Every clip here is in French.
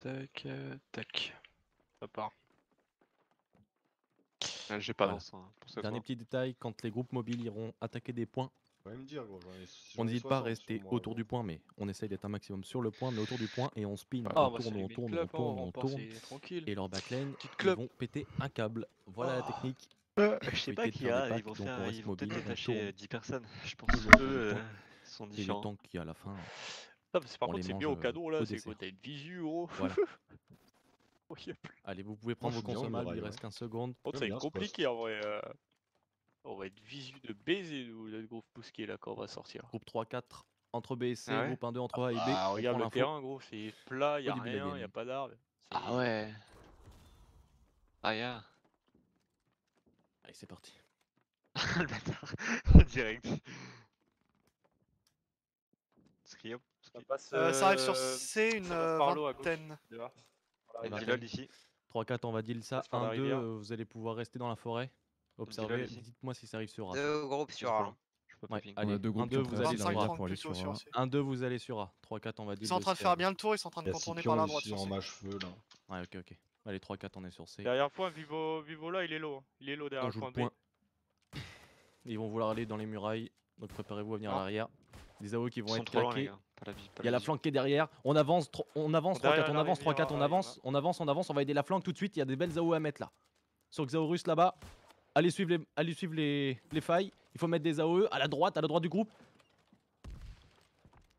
Tac, tac. Ça part. J'ai pas Voilà. lance pour ce Dernier soir. petit détail, quand les groupes mobiles iront attaquer des points, Faut me dire, gros, on n'hésite pas à 60 sur rester moi, autour gros. du point, mais on essaye d'être un maximum sur le point, mais autour du point, et on spin, Ah, on bah tourne, c'est on les tourne, on club, tourne, on rempart, tourne, c'est tranquille. et leur backline, Petite ils club. vont péter un câble. Voilà la Oh. technique. Je sais Faut pas éviter de qui faire des a, packs, ils vont donc on faire, reste ils vont peut-être mobile, on détacher tourne 10 personnes. Je pense toujours autour du eux point. sont Et les différents. tanks qui à la fin, Ah, mais par on contre, les c'est mange bien au canon là, au c'est dessert. quoi? T'as une visu, gros. Voilà. Oh, y a plus. Allez, vous pouvez Moi, prendre je vos suis bien au consommables, il muraille, reste 15 secondes. Oh, ça va J'aime être bien ce compliqué en vrai. On va être visu de baiser, nous, le groupe Bousquet là, quand on va sortir. Groupe 3-4 entre B et C, Ah ouais groupe 1-2 entre A et B. Ah, On regarde prend le l'info. terrain, gros, c'est plat, y Au a début de la rien, y a game. pas d'arbre. Ah ouais. Ah ya. Allez, c'est parti. Le bâtard. Direct. Skrio. Ça passe. Ça arrive sur C, une ça passe par l'eau à gauche. vingtaine. Dehors. Voilà, Il y a va Dilol peine. ici. 3-4, on va deal ça. Passe par la 1-2, rivière. vous allez pouvoir rester dans la forêt. Observez, ici. dites-moi si ça arrive sur A. Deux groupes sur A. Je peux Ouais, pas ping. allez, On a deux groupes 1-2, qui ont vous traversé allez la 25, sur A. rivière 30 pour aller plutôt sur sur A. C. 1-2, vous allez sur A. 3-4, on va deal Ils sont en le train de C. faire bien le tour, ils sont en train Il de y a contourner Scipion par la droite ici sur en C. mâche-feu là. Ouais, ok. Allez, 3-4, on est sur C. Derrière point, Vivo là, il est low. Il est low derrière On le joue le point B. point. Ils vont vouloir aller dans les murailles, donc préparez-vous à venir à Ah. l'arrière. Des AO qui Ils vont sont être trop loin les claqués. gars. Pas la vie. Il y a la flanque qui est derrière. On avance, on avance 3-4, Derrière on la avance rivière, 3-4, on il y en a. avance, on avance, on avance. On va aider la flanque tout de suite. Il y a des belles AO à mettre là. Sur Xaorus là-bas. Allez suivre les failles. Il faut mettre des AOE à la droite du groupe.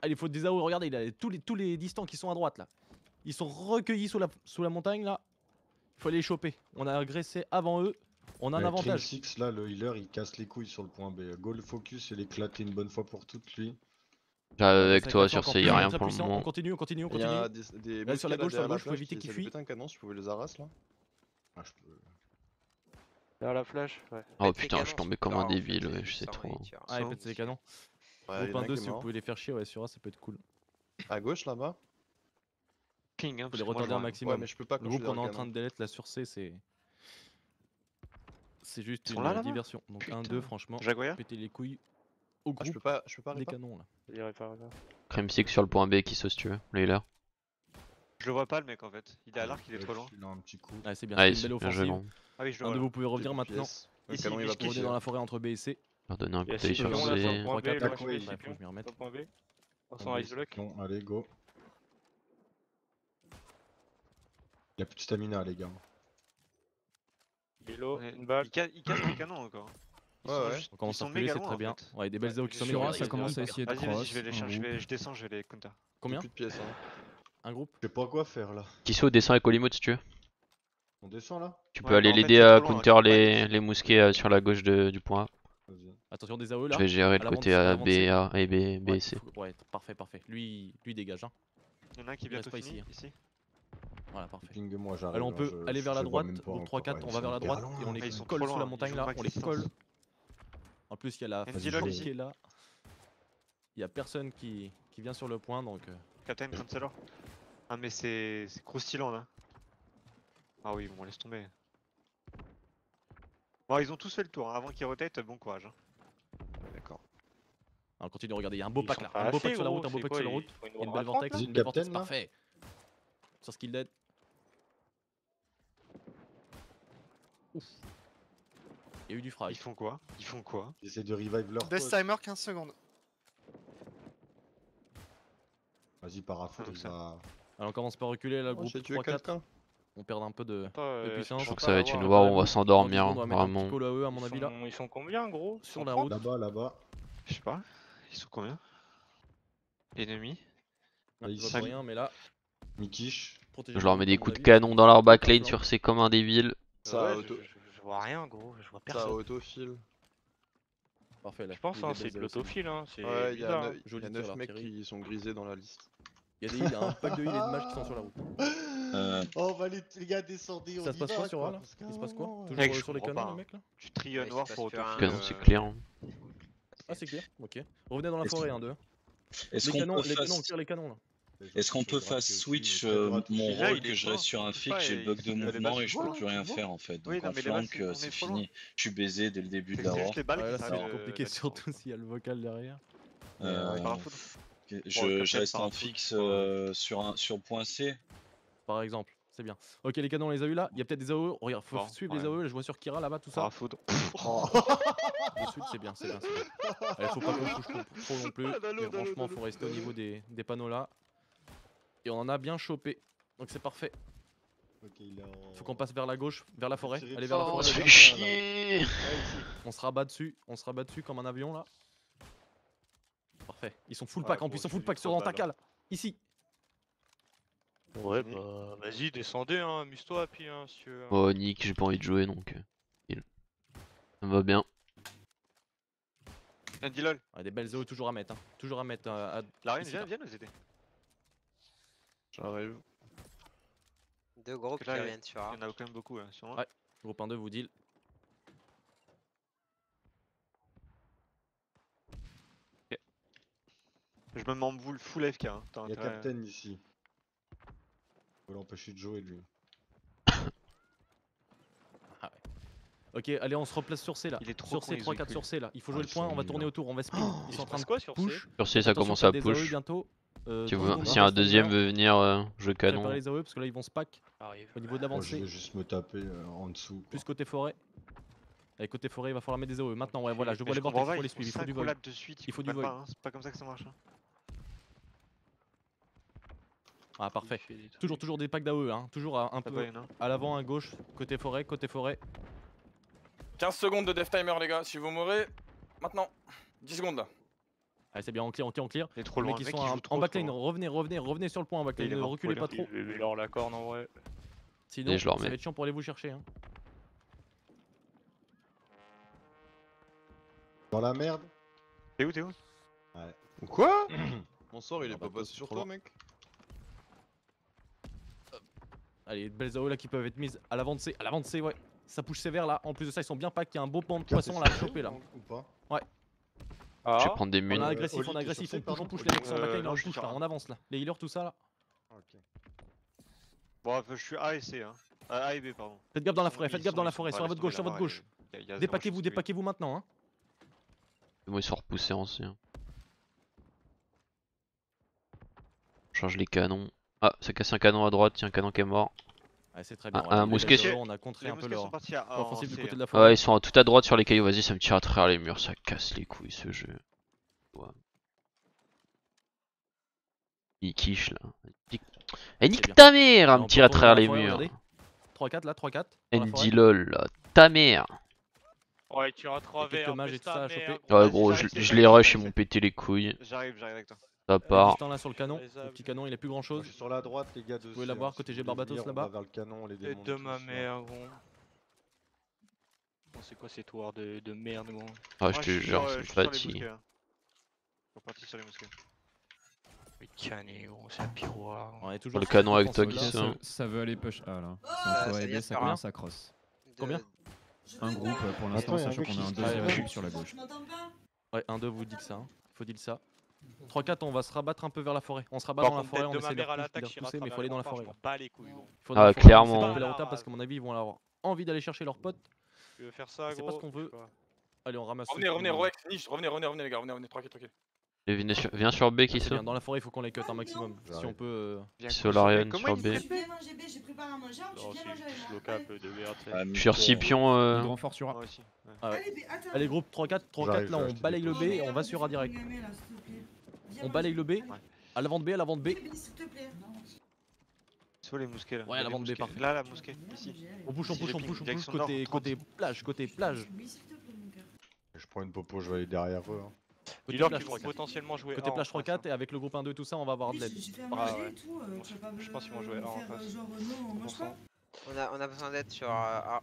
Allez, il faut des AOE. Regardez, il a tous les distants qui sont à droite là. Ils sont recueillis sous la montagne là. Il faut aller les choper. On a agressé avant eux. On a un avantage. Six là, le healer il casse les couilles sur le point B. Go le focus et l'éclater une bonne fois pour toutes lui. Avec Ça toi va sur être C, encore y'a plus, rien très pour le puissant. moment. On continue, on continue, on Il y continue. a des Là, sur la gauche, faut éviter qu'ils fuient. péter un canon, si vous pouvez les arraser là. Ah, je peux. Derrière la flash, ouais. Oh Faites les putain, je canons, suis tombé c'est comme plus un tard, en débile, fait, ouais, c'est je sais juste trop. envoyer, tiens. Ah, il pète ses canons. Ouais, Groupe il y en a 1-2, qui est si vous mort. pouvez les faire chier, ouais, sur A, ça peut être cool. À gauche là-bas. Ping, hein. Faut parce les que moi, je retarder vois un rien. maximum. Ouais, mais je peux pas Le groupe considérer qu'on est en le train de canon. delete là sur C, c'est juste Ils sont une là, là-bas diversion. Donc Putain. 1-2, franchement, Jaguar péter les couilles au Ah, je groupe peux pas des répar. canons là. Je dirais pas, là. Crème Six sur le point B qui saute si tu veux, le healer. Je le vois pas le mec en fait. Il est à l'arc, il est trop loin. Il a un petit coup. Ouais, c'est bien, Allez, c'est une belle bien joué, offensive. grand. Ah oui, je le 1-2, vois. vous pouvez revenir Des maintenant. pièces. Le Ici, canon il va Biscuit, Vous revenez pousser. dans la forêt entre B et C. Leur donner un Il y coup a d'œil sur Scipion là sur C. le point B, 3-4, là, ouais, je ouais, fais il faut Scipion. que je m'y remette. Sur le point B. Dans son Tombé, ice lock. Scipion, allez, go. Il a plus de stamina, les gars. Il est low, Ouais. une balle. Il casse les canons encore. Ils Ouais, sont ouais. juste- On commence ils sont à reculer, méga c'est loin, très en bien. fait. Ouais, des belles AO qui sont Sur mises. A, ça commence à essayer de Vas-y, cross. je vais les en chercher, groupe. je descends, je vais les counter. Combien Plus de pièces. Hein. Un groupe Je sais pas quoi faire là. Tissot descend avec Olimo si tu veux. On descend là? Tu Ouais, peux aller mais en fait, l'aider c'est à trop loin, counter tu peux pas aller les mousquets sur la gauche du point A. Vas-y. Attention, des AO là. Je vais gérer à le l'avant côté de- à A, l'avant B, de C. A et B, B Ouais, et C. ouais, parfait, parfait. Lui dégage. Hein. Il y en a un qui est Il reste bientôt pas fini, ici, ici. Voilà, parfait. Ping-moi, j'arrive. Alors on hein, peut je- aller vers la je vois droite, même pas groupe encore, 3-4, ils on va sont vers la hyper droite loin. et on les Ah, ils sont colle trop sous loin, la ils montagne jouent là, max on les distance. colle. En plus il y a la Vas-y, phase lol, qui ici. est là. Il y a personne qui vient sur le point donc Captain Counselor. Ah mais c'est croustillant là. Ah oui, bon laisse tomber. Bon ils ont tous fait le tour, hein. Avant qu'ils rotate, bon courage. Hein. D'accord. on continue, regardez, il y a un beau Ils pack sont là, pas un beau assez, pack sur la gros, route, un beau c'est pack quoi, sur la ils route. font une Il y a une roue belle à droite, vortex, là une belle Captain, vortex, là parfait. Sur skill dead. Ouf. Il y a eu du fry. Ils font quoi? Ils font quoi? J'essaie de revive leur Death pote. timer 15 secondes. Vas-y, parafou, Comme il ça. va. Alors on commence par reculer là, le Oh, groupe j'ai tué 3-4. quelqu'un. On perd un peu de Attends, puissance. Je trouve que pas ça va être avoir- une war où on va Dans 10 s'endormir, secondes, on va mettre un petit vraiment. call à eux à mon avis là. Ils sont combien, gros? Sur la route. Là-bas, là-bas. Je sais pas. Ils sont combien? Ennemis? Ouais, Là, je vois ici. pas rien mais là, Mikish. protégez Je leur le mets groupe, des à mon coups de avis, canon parce dans leur qu'ils sont backline pas sur C comme un débile. Ça Ouais, auto. je vois rien, gros, je vois Ça personne. autofile. Parfait là. Je pense Il y a hein, des c'est belles de AO, l'autophile, hein, c'est Ouais, il y bizarre. a Hein. Joli tir, 9 mecs l'artillerie. qui sont grisés dans la liste. Il y a un pack de heal et de mage qui sont sur la route. Oh, bah les gars, descendez, on Ça se y passe va, quoi sur A là parce qu'à Il se un passe quoi moment, Toujours Mec, je sur les comprends canons pas, les mecs là Tu tries Ouais, noir c'est pour pas super, autofiler. Canon c'est clair. Hein. Ah c'est clair, ok. Revenez dans la Est-ce forêt 1-2. Est-ce Les qu'on canons, peut les canons, on face... tire les canons là. Est-ce qu'on peut face switch mon Là, rôle il que est je pas, reste sur un il peut flic, pas, j'ai le il- bug de il a des mouvement bases, et je tu peux vois, plus rien tu vois. faire en fait. Oui, Donc non, en mais les bases, flank on c'est est trop loin. fini. Je suis baisé dès le début de C'est la juste war. les balles Ouais, qui là ça va s'arrêtent être de compliqué la surtout distance. s'il y a le vocal derrière. Euh, Par la foudre. je Captain reste en Parafoot, fixe sur point C. par exemple. C'est bien. Ok, les canons, on les a eu là. Il y a peut-être des AOE. Regarde, faut Bon, suivre les ouais. AOE. Je vois sur Kira là-bas, tout Ça ça. foudre. De suite, c'est bien, c'est bien. Allez, faut pas qu'on touche trop non plus. Ah, Dalo, Mais Dalo, franchement, Dalo, faut rester au Dalo. niveau des panneaux là. Et on en a bien chopé. Donc c'est parfait. Ok, il est en... Faut qu'on passe vers la gauche, vers la forêt. Tirez Allez vers la dessus. Oh, on forêt. se les fait gars. chier. On se rabat dessus. On se rabat dessus comme un avion là. Parfait. Ils sont full Ouais, pack en bon, plus. Ils sont je full fais pack du sur cross-ball, Antaka là. Ici. Ouais, bah vas-y, descendez, hein, amuse-toi, puis hein, si tu veux. Oh, Nick, j'ai pas envie de jouer donc. Ça me va bien. Andy lol. Ouais, des belles AOE toujours à mettre. Hein. Toujours à mettre. La reine, Ici, viens, là. viens nous aider. J'arrive. Deux groupes Parce qui que là, reviennent sur A. Il y en a quand même beaucoup là, sur moi. Ouais. Groupe 1-2 vous deal. Je me mets full FK. Hein. T'as Il y a intérêt- Captain ici. Faut l'empêcher de jouer lui. Ok, allez, on se replace sur C là. Il est trop Sur con, C, les 3-4 véhicules. sur C là. Il faut jouer Ah, le ils point, sont on va nuls, tourner hein. autour, on va spin. Ils sont en train de quoi sur push. Sur C, ça Attention, commence t'as à des push. AOE bientôt. Si, Tourne, tourne, si un tourne, deuxième tourne. veut venir, je canon. Préparez les AOE parce que là ils vont se pack Arrive. au niveau de Moi je l'avancée. vais juste me taper en dessous. Plus côté forêt. Allez, côté forêt, il va falloir mettre des AOE. Maintenant, ouais, voilà, je vois les bords vortex, il faut les suivre, il faut du vol. de suite, Il faut du vol. Pas, hein. C'est pas comme ça que ça marche. Hein. Ah, parfait. Il fait des trucs. Toujours des packs d'AOE, hein. Toujours un Ça peu va, hein. à l'avant, à gauche, côté forêt, côté forêt. 15 secondes de death timer, les gars. Si vous mourrez, maintenant. 10 secondes là. Allez, c'est bien, on clear. Il est trop Les loin. mecs, Le ils mec, sont il joue en trop. backline, revenez sur le point en backline, Il est ne mort, reculez pas spoiler. trop. Il leur la corne en vrai. Sinon, Et je le ça remets. va être chiant pour aller vous chercher. Hein. Dans la merde. T'es où Quoi Mon sort il Ah est bah, pas toi, passé c'est sur trop toi loin. mec. Allez, de belles AOE là qui peuvent être mises à l'avant de C. À l'avant de C, ouais. Ça push sévère là. En plus de ça, ils sont bien pack. Il y a un beau pan de poisson là à choper là. Ou pas? Je vais Ah, prendre des On mules. est agressif, Oli, on est t'es agressif, sur C, on pardon push les mecs sont en backline, non, on je suis push sur là, A. on avance là. Les healers, tout ça là. Ok. Bon, je suis A et C. Hein. A et B, pardon. Faites gaffe dans la Ils forêt, sont- faites ils gaffe sont- dans la ils sont forêt, pas- sur laisse votre gauche, sur tomber, votre gauche. il y a zéro Dépaquez-vous, chance que dépaquez-vous maintenant. Hein. Moi, ils sont repoussés en C. Hein. Charge les canons. Ah, ça casse un canon à droite, tiens, un canon qui est mort. Ouais, c'est très bien. Un les mousquet belles sur- AOE, on a contré Les un peu mousquets sont leur partis à A en offensive du C. côté hein. de la Ah forêt. ouais, ils sont tout à droite sur les cailloux. Vas-y, ça me tire à travers les murs, ça casse les couilles ce jeu. Ouais. Il quiche là. Eh, nique bien. ta mère à On me peut tirer à retourner travers dans la les forêt, murs. regardez. 3-4 là, 3-4. dans la forêt. Andy lol là, ta mère. ouais, tu à travers. quelques mages et tout ça à choper. Ouais, Vas-y, gros, j'arrive, c'est je pas les grave, rush, ils c'est- m'ont pété les couilles. J'arrive avec toi. Ça Le part. distant là sur le canon. Le Faisable. petit canon, il est plus grand Moi, chose. je suis sur la droite, les gars. De pouvez l'avoir, côté G Barbatos, là-bas. On va vers le canon, les Et démons. de ma mère, gros. Bon, c'est quoi ces tours de merde, gros? Ah, Moi, je te suis jure, sur, ça je me suis sur les fatigue. mousquets, hein. Je suis reparti sur les mousquets. Mais cané, gros, c'est un piroir. On est toujours Le sur canon cette avec toi, offensive, Guy, là. hein. Ça veut aller push A là. Si ça on vient aider, de ça faire commence à cross. Combien Un groupe pour l'instant, Attends, y a un sachant mec qu'on qui a un se deuxième casse. groupe sur la gauche. Ouais, 1-2 vous dit que ça. Hein. Faut dire ça. 3-4, on va se rabattre un peu vers la forêt. On se rabat Par dans la contre, forêt, tête on de essaie ma de mère à les l'attaque, repousser, mais il faut aller dans la forêt. Je m'en bats les couilles, gros. Il faut Ah, dans la forêt, clairement. on sait pas Ah, couper la là, retard parce qu'à mon avis, ils vont avoir envie d'aller chercher leurs potes. Tu veux faire ça, C'est gros? pas ce qu'on veut. Allez, on ramasse. Revenez, ceux revenez, qui- Roex, Niche, revenez les gars, revenez, tranquille. Et viens sur B qui C'est saute. bien, dans la forêt, il faut qu'on les cut un maximum. Si J'arrive. on peut. Viens, Solarian comment sur il B. fait J'ai préparé à manger, tu Non, viens c'est manger avec juste moi. le cap de merde. Ah, Je suis Scipion. Le grand fort sur Moi A. aussi. Ouais. Ah ouais. Attends. Allez, groupe 3-4, 3-4, J'arrive, là je vais on acheter balaye des le pots. B et on va sur A direct. On balaye le B. À l'avant de B, à l'avant de B. S'il te plaît. Soit les mousquets là. Ouais, Les la bande B, mousquets. parfait. Là, la mousquet, ici. On push, on Si push, j'ai on ping, push, on push. direction nord, Côté 30. plage, côté plage. Oui, s'il te plaît, mon cœur. Je prends une popo, je vais aller derrière eux. Hein. Côté Dis-leur plage qu'ils vont 3-4. potentiellement jouer Côté A en plage face, 3-4 et avec le groupe 1-2, tout ça, on va avoir de Oui, l'aide. j'ai fait à Ah manger ouais. et tout. Tu vas pas Je pense qu'ils vont jouer A en faire face. genre non, on mange pas. On a besoin d'aide sur A.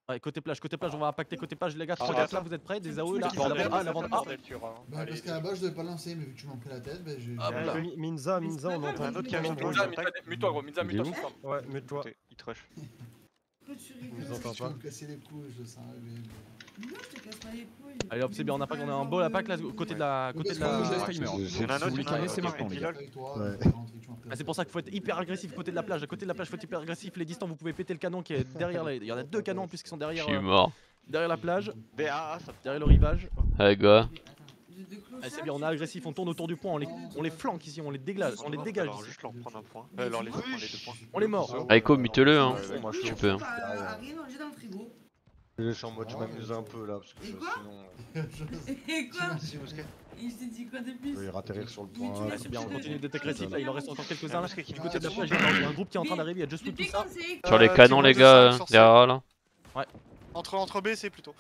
Ouais, côté plage, on va impacter côté plage, les gars. Ah, 3-4 ça. là, vous êtes prêts? Des AOE là, à Bordel, l'avant A, à l'avant A. bordel, tu auras, hein. Bah, Allez, parce qu'à la base, je devais pas lancer, mais vu que tu m'as pris la tête, bah je. Ah, voilà. Minza, Minza, on entend. Un autre qui a mis Minza, mute-toi gros, Minza, Il est mute-toi, où je te parle. Ouais, mets-toi. Il te rush. Pourquoi tu Ils rigoles? entendent Tu vas pas. me casser les couilles, je sens. Non, je te casse pas les couilles. Allez hop, c'est bien, on a un beau la pack là, côté de la. Côté de la. Death timer. Il y en a un Si vous autre voulez qui calmer, a c'est maintenant les gars. Ah, c'est pour ça qu'il faut être hyper agressif côté de la plage. À côté de la plage, faut être hyper agressif. Les distants, vous pouvez péter le canon qui est derrière. Il y en a deux canons puisqu'ils sont Je derrière, suis mort. derrière la plage, BA, ça derrière le rivage. Allez, gars. Ah, c'est bien, on est agressif, on tourne autour du point, on les flanque ici, on les dégage, Alors, d'ici. juste leur prendre un point. Leur laisser prendre les 2 points. On les mord. Aiko, mute-le, hein. Moi, je Tu suis peux. en Hein. À rien manger dans le frigo. Je suis en mode, je m'amuse un peu là, parce que Et quoi sinon, Et quoi? Il s'est dit quoi de plus? je vais atterrir sur le Oui, point. tu A, l'as Ah, c'est bien, on Ouais. continue d'être agressif, là il en reste encore quelques-uns là. Musquet qui Du côté de la monte. plage, il y a un groupe qui est en train d'arriver, il y a Just Food, tout ça. Sur les canons, les gars, derrière là. Entre B, c'est plutôt.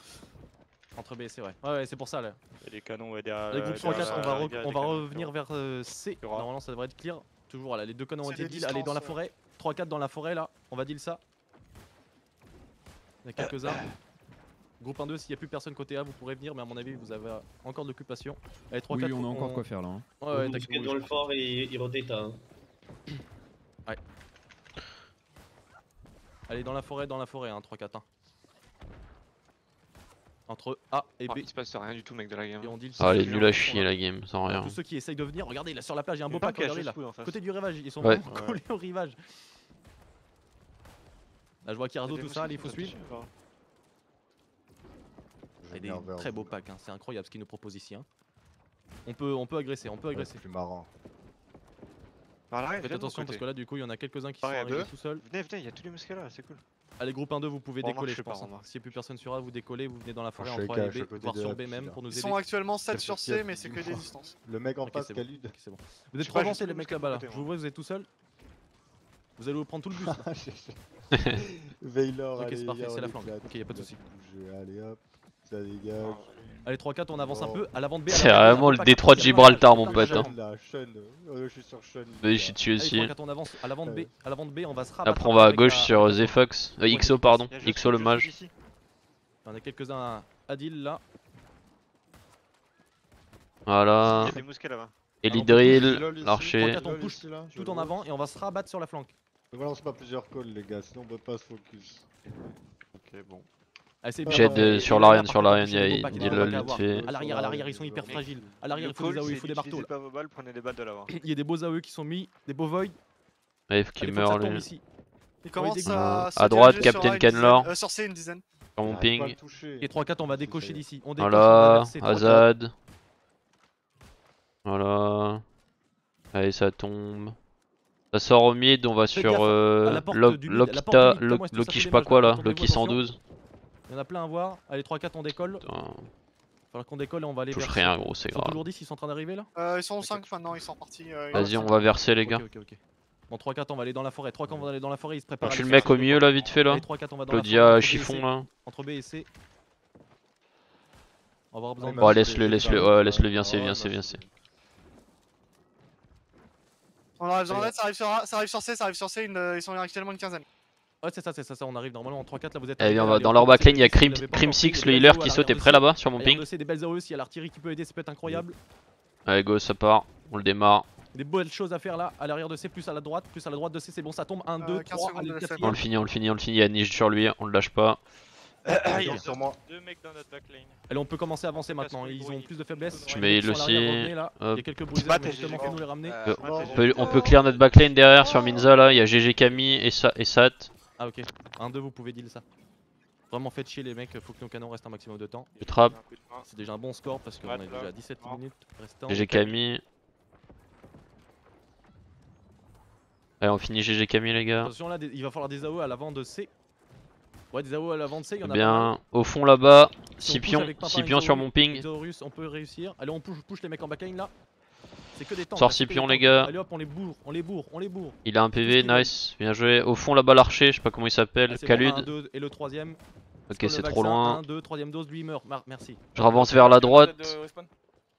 Entre B et C, ouais. Ouais, c'est pour ça là. Et les canons, ouais, derrière. Les groupes sont en derrière 4, la on va rivière, des canons, revenir vers C. Il y aura. Normalement ça devrait être clear. Toujours là, les deux canons ont C'est été des deal. Allez dans la distances, forêt. 3-4 dans la forêt là, on va deal ça. Il y a quelques-uns. Groupe 1-2, s'il n'y a plus personne côté A, vous pourrez venir, mais à mon avis, vous avez encore de l'occupation. Allez, 3-4. Oui, on a encore quoi faire là. Hein. Ouais, t'inquiète. Dans le fort, il rotate. Hein. Ouais. Allez, dans la forêt, hein, 3-4. Hein. Entre A et B. Il se passe rien du tout, mec, de la game. Et on deal Ah, elle est ça. nulle à chier la game, sans rien. Tous ceux qui essayent de venir, regardez là sur la plage, il y a un beau pas pack, qu'il y a regardez là. Just Food en face. Côté du rivage, ils sont Ouais. vraiment collés au rivage. Là, je vois Kirazo, tout ça, allez, il faut suivre. Je vais Et des venir vers très vous, beaux là. packs, hein. C'est incroyable ce qu'ils nous proposent ici. Hein. On peut agresser, Ouais, c'est plus marrant. Faites attention parce que là, du coup, il y en a quelques-uns qui sont Pareil, à arrivés deux. tout seuls. Venez, il y a tous les musquets là, c'est cool. Allez, groupe 1-2, vous pouvez Remarque, décoller, je je sais pas, pense. Hein. remarque. S'il n'y a plus personne sur A, vous décollez, vous venez dans la forêt Je entre suis A et cash à B, côté voire de sur la B même pile, pour nous Ils aider. sont actuellement 7 Capture sur C, Kiev, mais c'est que des dis-moi. distances. Le mec en Ok, face, c'est bon. Khalid. Ok, c'est bon. Vous êtes sais trop pas, avancés, j'ai les tous mecs les là-bas là. musquets de Je côté, vous vois, vous êtes tout seuls. Vous allez vous prendre tout le bus là. Veylor, Ok, allez, c'est parfait, viens, c'est on la flanque. éclate. Ok, y a pas de Il soucis. bouger, allez hop, ça dégage. Allez, 3-4, on avance un Oh. peu. À l'avant de B. à C'est l'avant de B, vraiment un le pack détroit de après, Gibraltar, il y a mon plein de pote. Hein. gens. Là, Sean, je suis sur Sean. Mais je suis dessus Allez, aussi. 3-4, on avance à l'avant de B. À l'avant de B, on va se rabattre. Après, on va à avec gauche la- sur avec la flanque. Zefox. XO, pardon. Il y a juste- XO, le juste mage. ici. On a quelques-uns à deal là. Voilà. Il y a des musquets là-bas. Elidrill, l'archer. 3-4, on push tout en avant et on va se rabattre sur la flanque. Ne balance pas plusieurs calls, les gars, sinon on peut pas se focus. Ok, bon. Allez, c'est Jet bien. sur Et l'arène, là, sur par contre, l'arène, il y a touchez les beaux packs, il il y a y a le des vite packs à fait. avoir. À l'arrière, ils sont hyper fragiles. À l'arrière, il faut des AOE, il faut des marteaux. N'utilisez Là. pas vos balles, prenez des balles de là-bas. Il y a des beaux AOE qui sont mis, des beaux void. Ouais, faut qu'il Allez, faut que ça meurt tombe lui. ici. Il commence des à À droite, diriger sur Captain A une dizaine. Kenlor. Sur C, une dizaine. Sur mon J'arrive pas à ping. le toucher. Et 3-4, on va décocher d'ici. On décoche, on va Voilà, verser 3-4. Azad. Voilà. Allez, ça tombe. Ça sort au mid, on va Faites sur gaffe, à la porte du mid, à la porte Lokita, du mid, comme moi, Loki ça je sais fait pas des quoi mages, là, attendez-vous, Loki attention. 112. Il y en a plein à voir. Allez, 3-4, on décolle. Putain, Il va falloir qu'on décolle et on va aller touche vers. rien gros, c'est Ils sont grave. toujours 10, ils sont en train d'arriver là. Ils sont 5 maintenant, ils sont repartis. Vas-y, on va verser les gars. Ok. Bon, 3-4, on va aller dans la forêt. 3-4, on va aller dans la forêt, ils se préparent. Je suis à le aller mec faire au un milieu peu. là, vite fait là. Allez, 3-4, on va dans la forêt. Claudia, entre B et chiffon C. là. Entre B et C. On va avoir besoin de. Bon, laisse-le, laisse-le, ouais, viens, c'est, viens, c'est. On a besoin d'aide, ça arrive sur A, ça arrive sur C, ça arrive sur C, ils sont actuellement une quinzaine. Ouais, c'est ça, on arrive normalement en 3-4 là, vous êtes. Allez, viens, on va Allez, dans leur pousse, backlane, il y a si vous Crim l'avez pas encore pris, 6, des le belles healer AOE qui à saute, t'es l'arrière prêt de là-bas sur mon C. Arrière ping. de C, des belles AOE, s'il y a l'artillerie qui peut aider, ça peut être incroyable. Allez, go, ça part. On le démarre. Des belles choses à faire là, à l'arrière de C, plus à la droite de C, c'est bon, ça tombe. 1, 2, 15 3, secondes allez, de le la quatrième. On le finit, il y a Niche sur lui, on le lâche pas. Il y a sur moi. 2 mecs dans notre backline. Allez, on peut commencer à avancer maintenant, ils ont plus de faiblesse. Je Les mets mecs le sont à l'arrière, aussi. revenez, là. Il y Hop. a quelques briseurs, Bat mais et justement, GG. faut nous les ramener. On peut clear notre backline derrière sur Minza là, il y a GG Kami et Sat. Ah, ok. 1, 2, vous pouvez deal ça. Vraiment, faites chier les mecs, faut que nos canons restent un maximum de temps. Je trappe. C'est déjà un bon score parce qu'on Ouais, est déjà à 17 mort. minutes restant. GG Kami. Allez, on finit GG Kami les gars. Attention là, il va falloir des AO à l'avant de C. Ouais, des AO à l'avant de C, il y en a pas mal. Bien, au fond là-bas, Si on push Scipion, avec Pimpin, Scipion sur Exorus, mon ping. Exorus, on peut réussir. Allez, on push les mecs en backline là. C'est que des tanks. Sors là, c'est que Scipion, des les tanks. gars. Allez hop, on les bourre. Il a un PV, Tout ce qu'il nice, bien joué. Au fond là-bas l'archer, je sais pas comment il s'appelle, Ah, c'est Khalud. bon, 1, 2 et le troisième. Ok, c'est trop loin. 1, 2, troisième dose, lui il meurt. Merci. Je avance vers la droite.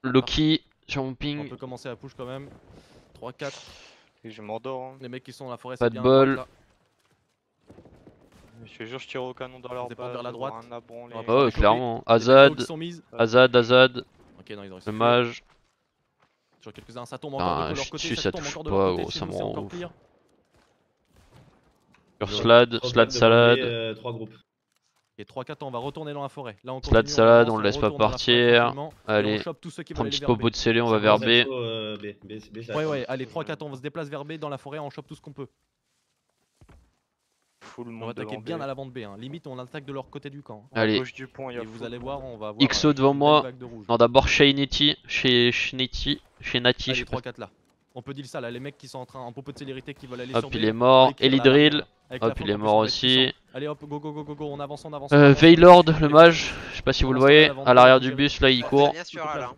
Loki sur mon On ping. peut commencer à push quand même. 3, 4. Et je m'endors. Les mecs qui sont dans la forêt, Pas c'est de bien. bol. Là. Je te jure, je tire au canon dans leur dépend base. vers la droite. Un abron, les... On va Oh, prendre les clairement. Il y a des AO Azad, qui sont mises. Azad. Ok, non, ils ont Le mage. Sur quelques-uns, ça tombe encore Putain, de leur je côté, tue, ça ça tombe touche encore de pas, leur côté. gros, Chez ça nous, me c'est rend encore ouf. pire. Sur Slad salade. 3 groupes. Et 3-4, on va retourner dans la forêt. Là, on Slad continue, salade, avance, on le laisse pas retourne dans la forêt partir. tranquillement, et Allez, on chope tous ceux qui prends veulent une aller petite vers B. popo de scellé, on va vers B. Ouais, allez, 3-4, on se déplace vers B dans la forêt, on chope tout ce qu'on peut. tout le On va monde attaquer devant bien B. à l'avant de B. Hein. Limite, on attaque de leur côté du camp. Hein. Allez. À gauche du pont, il y a Et vous full allez monde. voir, on va voir. XO devant une moi. belle vague de rouge. Non, d'abord chez Nati, chez Nati, je Allez, sais pas. 3-4 là. On peut deal ça là, les mecs qui sont en propos de célérité qui veulent aller Hop, sur B. il est mort. on va écrire Ellie à l'arrière, Drill. là. Avec Hop, la il flanque, est en plus, mort on va être puissant. aussi. Allez hop, go go go go go, on avance, on avance. on avance. Veylord, le Allez, mage. Je sais pas si vous le voyez. À l'arrière du bus, là, il court. Bien sûr, là.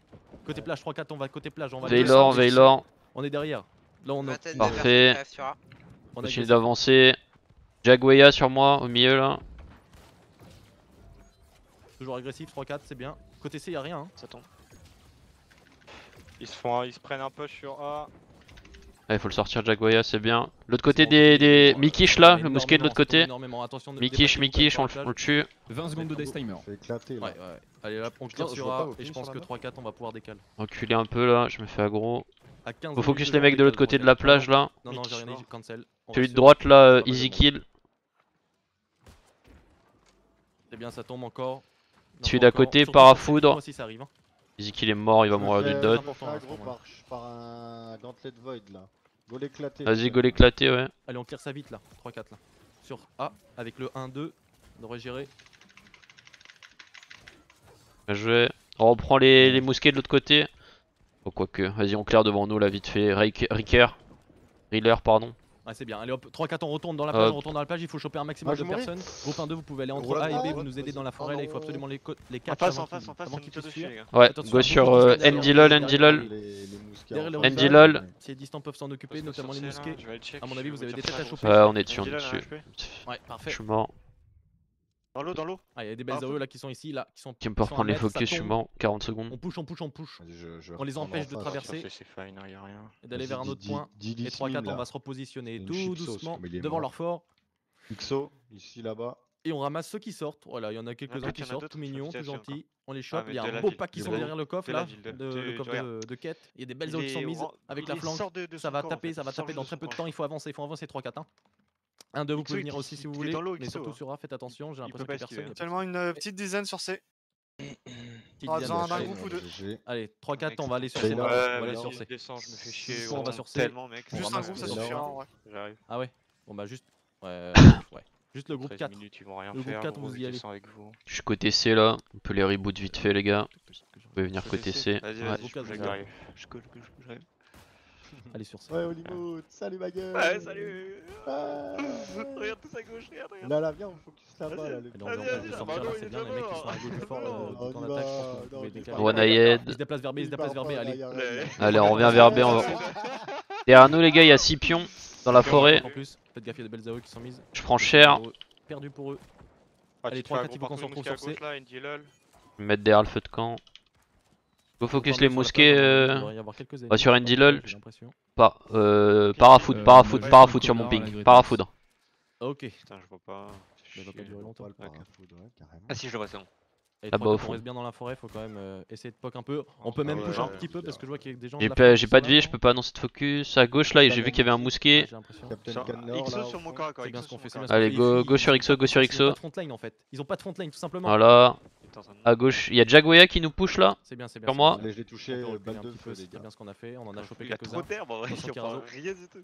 Côté plage, 3-4, on va côté plage. On va Veylord, Veylord. On est derrière. Là, on a. Parfait. On a Continue agressif. d'avancer. Jagueya sur moi, au milieu là. Toujours agressif, 3-4, c'est bien. Côté C, y'a rien. Hein. Ça tombe. Ils se prennent un peu sur A. Il faut le sortir, Jagueya, c'est bien. L'autre côté des Mikish là, le mousquet de l'autre côté. Mikish, on le tue. 20 secondes de death timer. Fait éclater là. Ouais, ouais. Allez, là, on clear je sur vois pas A. vos Et je pings pense sur que la 3-4, on va pouvoir décaler. Reculer un peu là, je me fais aggro. À 15 Faut focus minutes les mecs de l'autre décale, côté de la plage là. Non, non, j'ai rien dit, cancel. On Celui reste de droite là, sur- easy kill. C'est bien, ça tombe encore. Celui Non, d'à encore. côté, Surtout parafoudre. moi si ça arrive. Hein. Easy kill est mort, il va mourir d'une dot. important, Un à ce gros moment-là. par un Gauntlet Void là. Go l'éclater. Vas-y, go l'éclater, ouais. Allez, on clear ça vite là. 3-4 là. Sur A, avec le 1-2. On devrait gérer. Bien joué. On reprend les mousquets de l'autre côté. Oh, quoique, vas-y, on clear devant nous là, vite fait. Riller, pardon. Ouais, c'est bien. Allez hop, 3-4, on retourne dans la plage. Hop. On retourne dans la plage. Il faut choper un maximum Ah, je de mourais. personnes. Groupe 1-2, vous pouvez aller entre Roule A et à B. droite, Vous nous aidez dans la forêt là. Il faut absolument les 4 face, en face, avant on qu'ils peut puissent tuer, fuir. les gars. Ouais, Attention, go un sur gros mousquet Andy derrière lol, les- Andy lol. Les mousquets. Derrière les en face. Andy lol. Si les distants peuvent s'en occuper, Parce que notamment les sur C, là, mousquets. je vais le check, À mon je avis, vais vous avez dire des têtes ça, à je choper. Ouais, on est dessus, on Andy est lol, dessus. HP. Ouais, Je parfait. suis mort. Dans l'eau, dans l'eau. Ah, il y a des belles Ah, AOE là qui sont ici, là. Qui me peut reprendre les focus, focus, je suis mort. 40 secondes. On push, on push, on push. Vas-y, je On les reprends empêche en de face. traverser. Sur C, c'est fine, hein, y a rien. Et d'aller vers un autre point. Et Dis 3-4, on va se repositionner Une tout shit sauce, doucement comme il est devant mort. leur fort. XO, ici là-bas. Et on ramasse ceux qui sortent. Voilà, il y en a quelques-uns Après, qui il y en a sortent, d'autres, tout mignons, je tout suis sûr, gentils. On les chope. mais Il y a de un la beau ville, pack qui de sont la derrière le coffre de la là. ville, Le coffre de quête. Il y a des belles AOE qui sont mises avec la flanque. Ça va taper, ça va taper dans très peu de temps. Il faut avancer 3-4. 1-2, vous pouvez venir aussi si vous voulez. Mais surtout sur A, faites attention. J'ai l'impression qu'il y a personne. Actuellement une petite dizaine sur C. Petite On a dizaine besoin de d'un C. groupe ou deux. Allez, 3-4, on va aller sur Ouais, C. On ouais, va aller sur Je C. descends, je me fais chier. Doucement, on gros. va sur C. Tellement, mec. On Juste un ramasse groupe, ça les suffira. AOE. Ouais. J'arrive. Ah ouais. Bon bah juste. Ouais. Juste le groupe 13 4. minutes, ils vont rien Le groupe faire. 4, gros, vous y je allez. descends avec vous. Je suis côté C là. On peut les reboot vite fait, les gars. Vous pouvez venir côté C. Vas-y, Ouais. vas-y, J'arrive. je colle, j'arrive. Allez sur C. Ouais, Hollywood, salut ma gueule. Ouais, salut. Ah. Regarde tout à gauche, regarde. Là, viens, on focus là-bas. Là, le Allez, on peut sortir là, c'est bien. Les mecs qui sont à gauche du fort, On tout en y attaque, je va. pense que vous pouvez Non, décaler. One Ils ahead. se déplacent vers B, ils se déplacent vers B, allez. Allez, on revient vers B. On va... Derrière nous, les gars, il y a 6 pions dans la forêt. En plus, faites gaffe, il y a des belles AOE qui sont mises. Je prends cher. Perdu pour eux. Ah, Allez, tu te fais 3-4, aggro il faut qu'on par se tous les retrouve mousquets à sur C. gauche, là, Andy lol. Je vais mettre derrière le feu de camp. Go focus les mousquets. Il devrait y avoir quelques Bah, sur Andy lol. j'ai l'impression. Parafoudre sur mon ping. Parafoudre. Ok. Putain, je vois pas. Ça va pas durer longtemps. Ah si, je le vois, c'est bon. Et Là-bas au 3-4, on fond. reste bien dans la forêt, faut quand même essayer de poke un peu. On peut même ouais, push un ouais. petit peu parce que je vois qu'il y a des gens. J'ai de la pas, forêt j'ai qui pas sont de vie, là. je peux pas annoncer de focus. À gauche là, j'ai vu qu'il y avait un mousquet. Ouais, j'ai l'impression. Captain Cannor, XO là, sur au mon fond. corps à corps. C'est bien XO ce qu'on sur fait, c'est mon bien corps. ce qu'on Allez, fait. go, Ils- go sur XO, go sur Ils ont pas XO. de frontline en fait. Ils ont pas de frontline tout simplement. Voilà. Putain, ça me- À gauche, il y a Jagueya qui nous push là. C'est bien, c'est bien. Sur c'est moi. bien. Allez, je l'ai touché, On peut reculer balle un de petit feu, peu, les c'était gars. bien ce qu'on a fait. On en a chopé Il a trop quelques-uns. d'herbe en vrai, il y a 315 pas rien du tout.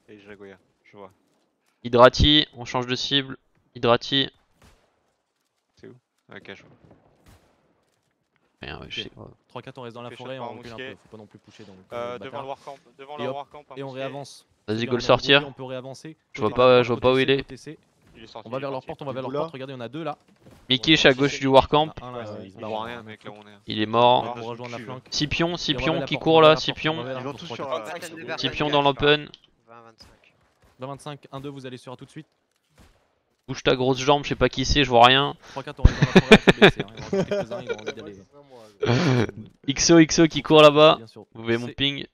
Et Jagoya, je vois. Hydrati, on change de cible. Hydrati. Ok, je vois. Rien, ouais, je sais pas. 3-4, on reste dans la Fais forêt, shot par on recule un mousquet. peu. Faut pas non plus pusher donc. Devant le warcamp. Devant Et le hop, warcamp. un Et on mousquet. réavance. Vas-y, C'est go bien, le on est sortir. regroupé, on peut réavancer. Je vois Côté pas, A, je vois pas où côté il C, est. côté C. Il est sorti. On va vers leur porte, on va vers leur Là. porte. Regardez, on a deux là. Mikish à gauche du warcamp. Un là, il se On barre. voit rien, mec, là où on est. Il est mort. On rejoindre la flanque. 6 pions, 6 Et on va pions vers la qui porte, courent on va là, vers la 6 porte, on pions. va vers la Ils vont porte, tous 3-4. sur 6 pions dans l'open. 20-25. 20-25, 1-2, vous allez sur A tout de suite. Bouge ta grosse jambe, je sais pas qui c'est, je vois rien. 3-4, on reste dans la forêt, on peut baisser. Hein. Il y en a quelques-uns, ils ont envie d'aller. XO qui court là-bas. Bien sûr. Vous voyez mon C'est- ping.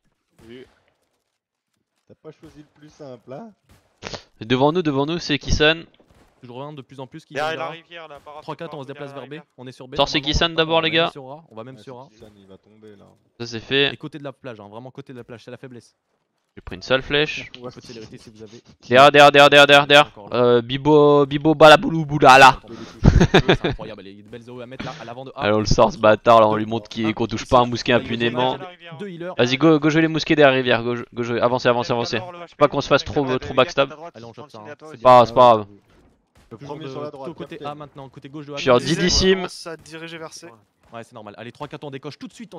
T'as pas choisi le plus simple, hein? Devant nous, c'est Kisan. Toujours un de plus en plus qui Derrière vient la vers A. rivière là. 3-4, on se déplace vers B. On est sur B. Sors, c'est normalement. Kisan d'abord, On va les gars. même sur A, on va même Ouais, sur A. c'est Kisan, il va tomber là. Ça c'est fait. Et côté de la plage, hein, vraiment côté de la plage, c'est la faiblesse. J'ai pris une sale flèche. Un peu de célérité si vous avez. Derrière. Bibo balaboulou boulala. C'est incroyable, il y a de belles AOE à mettre là, à l'avant de A. Allez, on le sort ce bâtard là, on lui montre qu'on touche pas un mousquet impunément. Vas-y, go jouer les mousquets derrière rivière, go jouer, avancez. Faut pas qu'on se fasse trop backstab. Allez, on chope ça. C'est pas grave. Le premier sur la droite. Côté A maintenant, côté gauche de A. Je suis en didissime. Ça a dirigé vers C. Ouais, c'est normal. Allez, 3-4 on décoche tout de suite,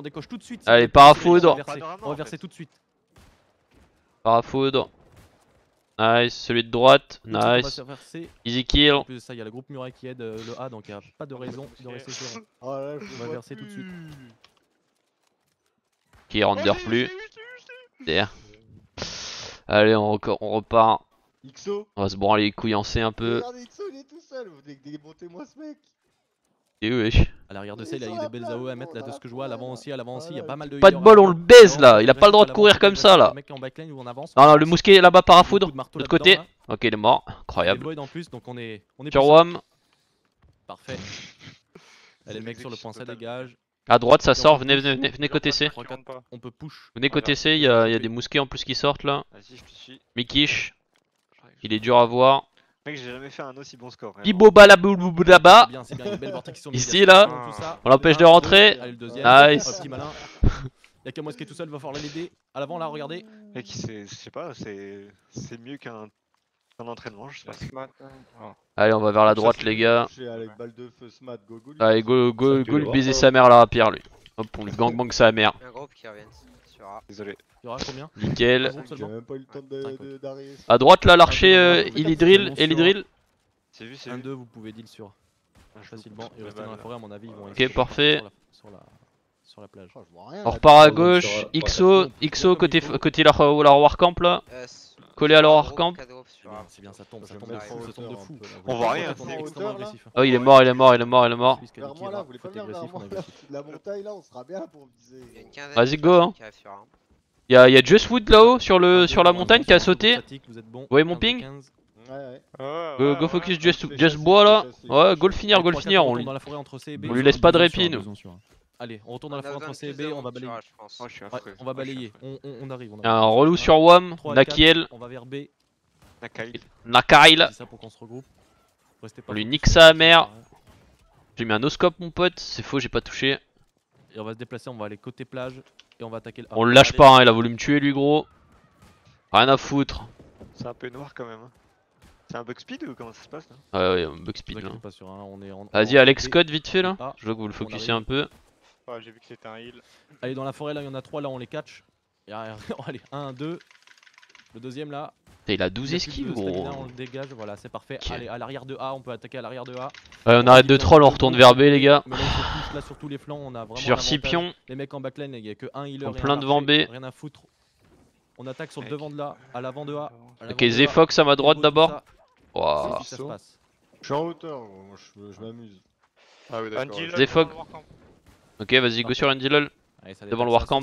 Allez, parafoudre. On va verser tout de suite. Parafoudre. Nice, celui de droite, nice. Easy kill. En plus de ça, il y a le groupe Muret qui aide le A, donc il n'y a pas de raison de rester sur. On va verser tout de suite. Qui render plus. Derrière. Allez, on repart. XO. On va se branler les couilles en C un peu. Regardez, XO, il est tout seul. Vous démontez-moi ce mec. Et wesh. À l'arrière de C, il y a des belles AOE à mettre là de ce que je vois. À l'avant aussi, il y a pas mal de. Pas de bol, on le baise là. Il a pas le droit de courir comme ça là. Non, le mousquet est là-bas, parafoudre. De l'autre côté. Ok, il est mort. Incroyable. En plus, donc on est sur WAM. Parfait. Allez, le mec sur le point C dégage. À droite, ça sort. Venez côté C. On peut push. Venez côté C, il y a des mousquets en plus qui sortent là. Vas-y, je te suis. Mikish. Il est dur à voir. Mec, j'ai jamais fait un aussi bon score. Bibo balaboulababa. Ici là. On l'empêche de rentrer. Nice. Y'a qu'à moi qui est tout seul, va falloir l'aider. À l'avant là, regardez. Mec, je sais pas, c'est mieux qu'un entraînement, je sais pas. Allez, on va vers la droite, les gars. Allez, go lui baiser sa mère là, Pierre lui. Hop, on lui gangbang sa mère. Un groupe qui revient sur A. Désolé. Il y aura combien? Nickel. J'ai même pas eu le temps d'arriver. À droite là, l'archer Elidrill. C'est vu, 1-2, vous pouvez deal sur facilement et rester dans la forêt, à mon avis, ils vont. Ok, parfait. Sur la plage. On repart à gauche. XO côté leur warcamp là. Collé à leur warcamp. C'est bien, ça tombe de fou. On voit rien. Oh, il est mort. Vers moi là, vous voulez pas venir vers moi là? La montagne là, on sera bien pour viser. Vas-y, go hein. Y'a Just Wood là-haut sur la montagne qui a sauté. Vous voyez mon ping? Go focus Just Bois là. Ouais, go le finir. On lui laisse pas de répit nous. Allez, on retourne dans la forêt entre C et B, on va balayer. On va balayer, on arrive. Un relou sur WAM, Nakiel. On va vers B. Nakail. C'est ça pour qu'on se regroupe. On lui nique sa mère. J'ai mis un no-scope mon pote, c'est faux, j'ai pas touché. Et on va se déplacer, on va aller côté plage et on va attaquer le A. On le lâche pas, hein, il a voulu me tuer lui gros. Rien à foutre. C'est un peu noir quand même. C'est un bug speed ou comment ça se passe là? Ouais, un bug speed là. Vas-y Vas-y, Alex Code vite fait là. Je vois que vous le focussiez un peu. Ouais, j'ai vu que c'était un heal. Allez, dans la forêt là, il y en a 3 là, on les catch. Allez, 1, 2. Le deuxième là. Il a 12 esquives gros. On le dégage, voilà, c'est parfait. Allez, à l'arrière de A, on peut attaquer à l'arrière de A. Ouais, on arrête de troll, on retourne vers B les gars. Mais là, il se push là sur tous les flancs, on a vraiment. Sur 6 pions. Les mecs en backline, il y a que un healer. Plein devant B. Rien à foutre. On attaque sur le devant de là, à l'avant de A. Ok, Zefox à ma droite d'abord. Waouh. Je suis en hauteur, moi je m'amuse. Ah oui, d'accord. Zefox. Ok, vas-y, go sur Andilol. Devant le warcamp,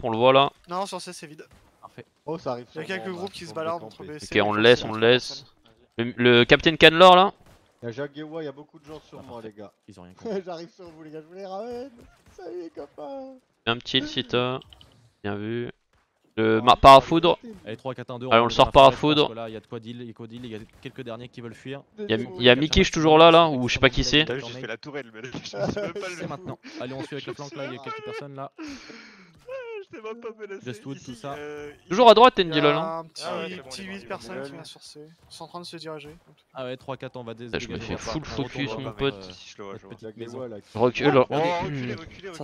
on le voit là. Non, sur C c'est vide. Parfait. Oh, ça arrive. Il y a quelques groupes qui se baladent entre B. Ok, on le laisse. Le Captain Canlor là. Y'a Jacques et Wa, y'a beaucoup de gens sur moi les gars. Ils ont rien compris. J'arrive sur vous les gars, je vous les ramène. Salut les copains. Un petit si t'as. Bien vu. Le parafoudre. Allez, 3, 4, 1, 2. Allez, on le sort parafoudre. Là, il y a de quoi deal, il y a quelques derniers qui veulent fuir. Il y a Mikish toujours là, ou je sais pas qui c'est. T'as juste fait la tourelle, mais c'est maintenant. Allez, on suit avec le flanc là, il y a quelques personnes là. Je t'ai même pas menacé. Just Wood, tout ça. Toujours à droite, Ndilol. Un petit 8 personnes qui vient sur C. Ils sont en train de se diriger. Ah ouais, 3, 4, on va Je me fais full focus, mon pote. Recule.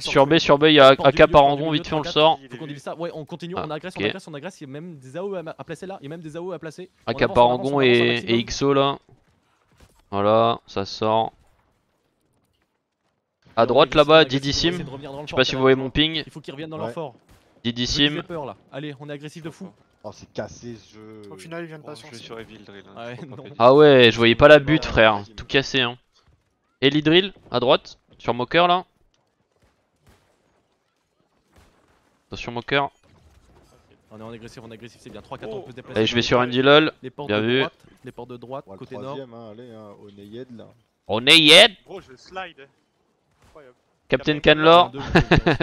Sur B, il y a AK Parangon, vite fait, on le sort. Faut qu'on divise ça. Ouais, on continue, on agresse. Il y a même des AO à placer là. Il y a même des AO à placer. AK Parangon et XO là. Voilà, ça sort. À droite là-bas, Didissim. Je sais pas si vous voyez mon ping. Il faut qu'ils reviennent dans leur fort. Didissim. Allez, on est agressif de fou. Oh, c'est cassé ce jeu. Au final, ils viennent pas sur sur Evil Drill. Ah ouais, je voyais pas la butte, frère. Tout cassé, hein. Elidrill, à droite, sur Mocker là. Attention, Mocker. On est en agressif, c'est bien. 3-4 on peut se déplacer. Allez, je vais sur Andilol. Bien vu. Les portes de droite, côté nord. Allez, on est Yed là. On est Yed. Gros, je slide. Incroyable. Captain Canlor.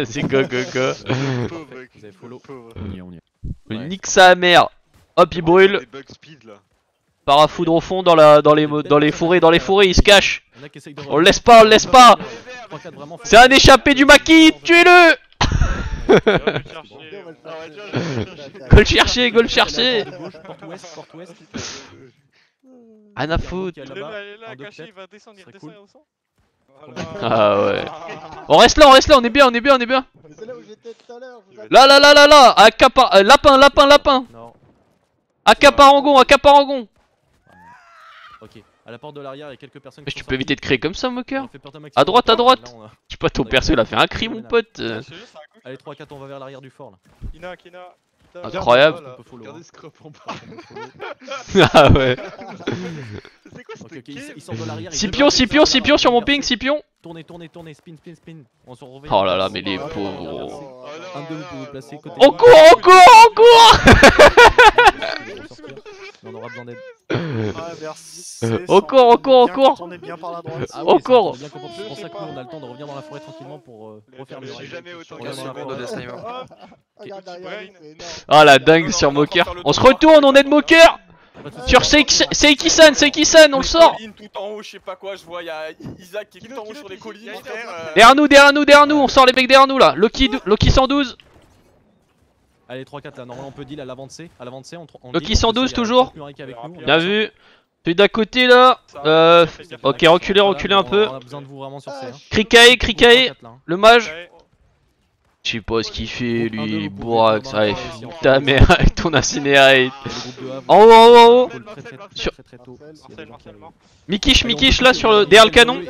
C'est go. Vous avez follow. On y est. Nique sa mère. Hop, il brûle. Des bug speed là. Parafoudre au fond dans les forêts, il se cache. Il y en a qui essayent de On le laisse pas, on le laisse pas. C'est un échappé du maquis, tuez-le. Go le chercher, go le chercher. Rien à foutre. Il est là, caché, il va descendre, il redescend, il redescend. Ah ouais. On reste là, on est bien, on est bien, on est bien. C'est là où j'étais tout à l'heure. Là, lapin. Accaparangon. Ok, à la porte de l'arrière, il y a quelques personnes. Mais tu peux éviter de créer comme ça, moqueur. À droite. Je sais pas, ton perso il a fait un cri, mon pote. Allez, 3-4, on va vers l'arrière du fort là. Kina. Incroyable. Regardez Scrop en bas. Ah ouais. C'est quoi cette ils sortent de l'arrière. Scipion sur mon ping, Scipion. Tournez, spin. On se revient. Oh là là, mais les pauvres. Un de vous pouvez vous placer côté. On court. On aura besoin d'aide. On court. On est bien par la droite. On court. C'est pour ça que nous on a le temps de revenir dans la forêt tranquillement pour refaire le J'ai jamais autant 15 secondes de Death Timer. Ah la dingue sur Moqueur. On se retourne, on aide Moqueur. Sur Seiki-san, on le sort. Tout en haut, je sais pas quoi, je vois, il y a Isaac qui est tout en haut sur les collines, frère. Derrière nous, on sort les mecs derrière nous là. Loki 112. Allez, 3-4 là, normalement on peut deal à l'avancée. Loki 112 toujours. Bien vu. Celui d'à côté là. Ok, reculez un peu. On a besoin de vous vraiment sur C. Krikae, le mage. Je sais pas ce qu'il fait lui, Borax, ouais, ta mère avec ton incinérate. En haut. Mikish là sur derrière le canon.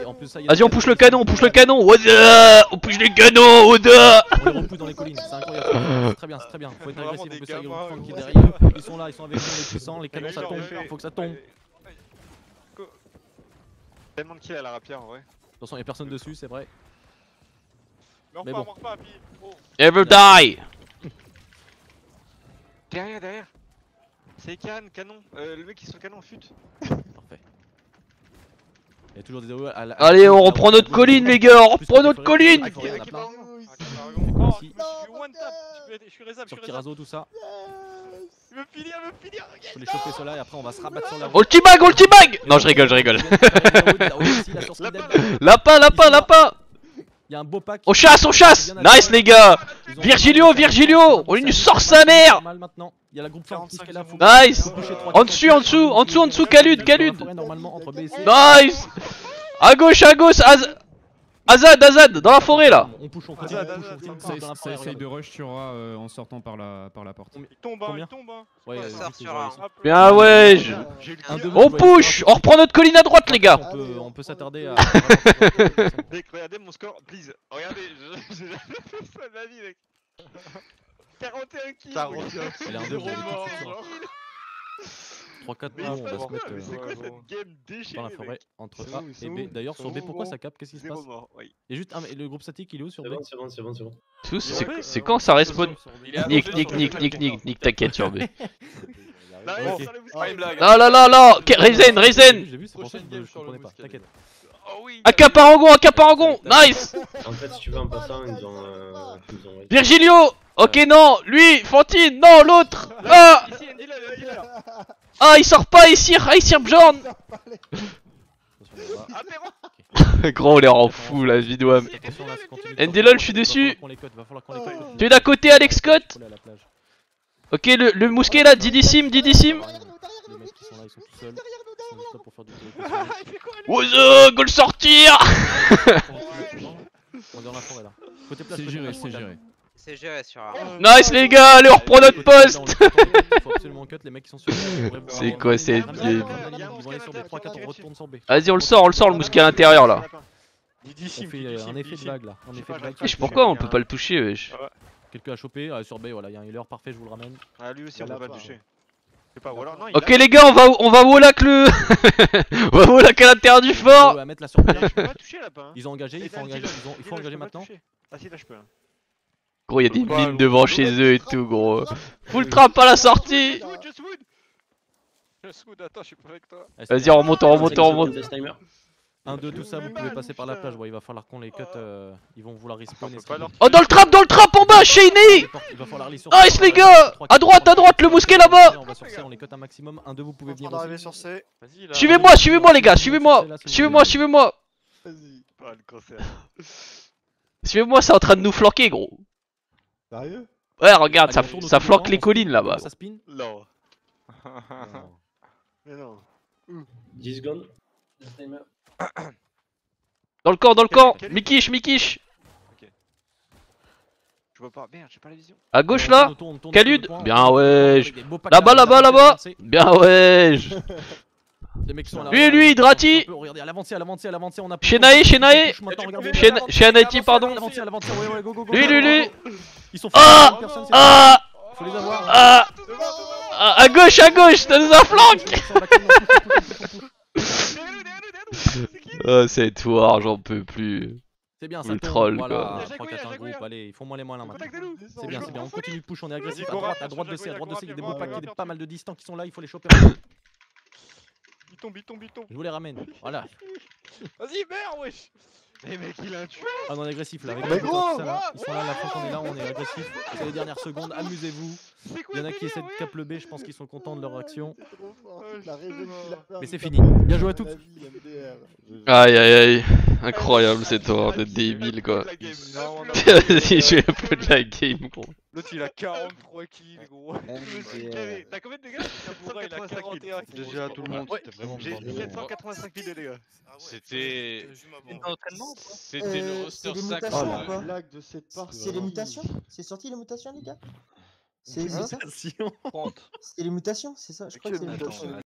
Vas-y, on push le canon. Oda, on push les canons, Oda. On les repousse dans les collines, c'est incroyable. C'est très bien. Faut être agressif, on peut essayer de reprendre qui est derrière. Ils sont là avec nous, les puissants, les canons ça tombe, faut que ça tombe. Tellement de kills à la rapière en vrai. Attention, y'a personne dessus, c'est vrai. Mais bon. Ever die. Derrière. C'est canon. Le mec qui est sur le canon, fut. Parfait. Il y a toujours des héros à la... Allez, on reprend notre colline, les gars. On reprend notre colline. Je suis réserve. Sur Kirazo, tout ça. Il veut finir. Faut les choper ceux-là et après on va se rabattre sur la... Ulti bag. Non, je rigole. Lapin. Y'a un beau pack. On chasse. Nice les gars. Virgilio. On lui sort sa mère. Y'a la groupe 46 qui est là. Nice. En dessous, Calud. Nice. À gauche. Azad, dans la forêt là. On push, on Ça essaye de rush sur A en sortant par la porte. Il tombe. Ouais, Bien ouais. On push. On reprend notre colline à droite les gars. On peut s'attarder à... Regardez mon score, please. Regardez, j'ai jamais fait ça de ma vie mec. 41 kills. Elle est un 2, 3-4 on va se mettre c'est quoi cette game déchirée dans la forêt entre A et B. D'ailleurs sur B pourquoi ça capte? Qu'est-ce qui se passe? Et juste le groupe statique il est où sur B? C'est bon. C'est quand ça respawn? Nick, t'inquiète sur B. Là, Ryzen. J'ai vu, c'est pour ça que je comprenais pas, t'inquiète. Accaparangon, nice. En fait, si tu veux en passant, ils ont Virgilio. Ok, non, lui, Fantine, non, l'autre. Ah, il sort pas, il tire Bjorn. Gros, on les rend fous la vidéo. Endilol, je suis dessus. Tu es d'à côté, Alex Scott. Ok, le mousquet là, Didissim. Wozo, go le sortir. C'est géré sur A. Nice les gars, allez on reprend notre poste. Faut absolument cut les mecs qui sont sur B. C'est quoi cette game? Ils vont aller sur B, 3-4 on retourne sur B. Vas-y on le sort le mousquet à l'intérieur là. On fait un effet de vague là. Pourquoi on peut pas le toucher wesh? Quelqu'un a chopé sur B, voilà, il y a un healer parfait, je vous le ramène. Ah lui aussi on peut pas le toucher. Ok les gars, on va wallach le... On va wallach à l'intérieur du fort. Ils ont engagé, il faut engager maintenant. Ah si là je peux. Gros y'a des mines devant chez eux et tout gros. Full trap à la sortie. Just wood, attends, je suis pas avec toi. Vas-y on remonte. 1, 2, tout ça, vous pouvez passer par la plage. Bon, il va falloir qu'on les cut. Ils vont vouloir respawner. Oh, dans le trap en bas, Shiny! Il va falloir aller sur Nice, les gars! À droite, le mousquet là-bas! On va sur C, on les cut un maximum. 1, 2, vous pouvez venir arriver aussi. sur C. Suivez-moi, les gars, suivez-moi! Vas-y. Oh, le cancer. Suivez-moi, c'est en train de nous flanquer, gros. Sérieux? Ouais, regarde, ça flanque les collines là-bas. Ça spin? Non. Mais non. 10 secondes. Dans le camp, Mikish. Ok. Je vois pas, merde, j'ai pas la vision. À gauche là, Khalid. Bien ouais. Là-bas. Bien ouais. Lui, Drati. Regardez, à l'avancée, on a. Chez Naiti, pardon. Lui. Ils sont Faut les avoir. À gauche, ça nous a flanqué. Oh, cette foire, j'en peux plus. C'est bien, ça le tombe, troll voilà, quoi. 3, 4, 1 groupe, allez, ils font moins les malins maintenant. C'est bien, on continue de push, on est agressif. À droite de C, il y a des beaux packs, il y a pas mal de distants qui sont là, il faut les choper. Il tombe. Je vous les ramène, voilà. Vas-y, merde, wesh. Eh mec, il a un tueur. Ah, on est agressif là, avec Mais les gros, ils sont là, la fois qu'on est là, on est agressif. C'est les dernières secondes, amusez-vous. Il y en a qui essaient de cap le B, je pense qu'ils sont contents de leur action. Mais c'est fini, bien joué à toutes. Aïe, incroyable cette horreur de débile quoi. Vas-y, je vais un peu de la game gros. L'autre il a 43 kills gros. T'as combien de dégâts? Il a 41 kills. GG à tout le monde, c'était vraiment J'ai bon. 785 000 de dégâts. C'était C'était le roster les sacré. mutations Oh ou pas la blague de cette partie. C'est les mutations? C'est sorti les mutations les gars? C'est ça? C'est les mutations, c'est ça? Je crois que c'est les mutations.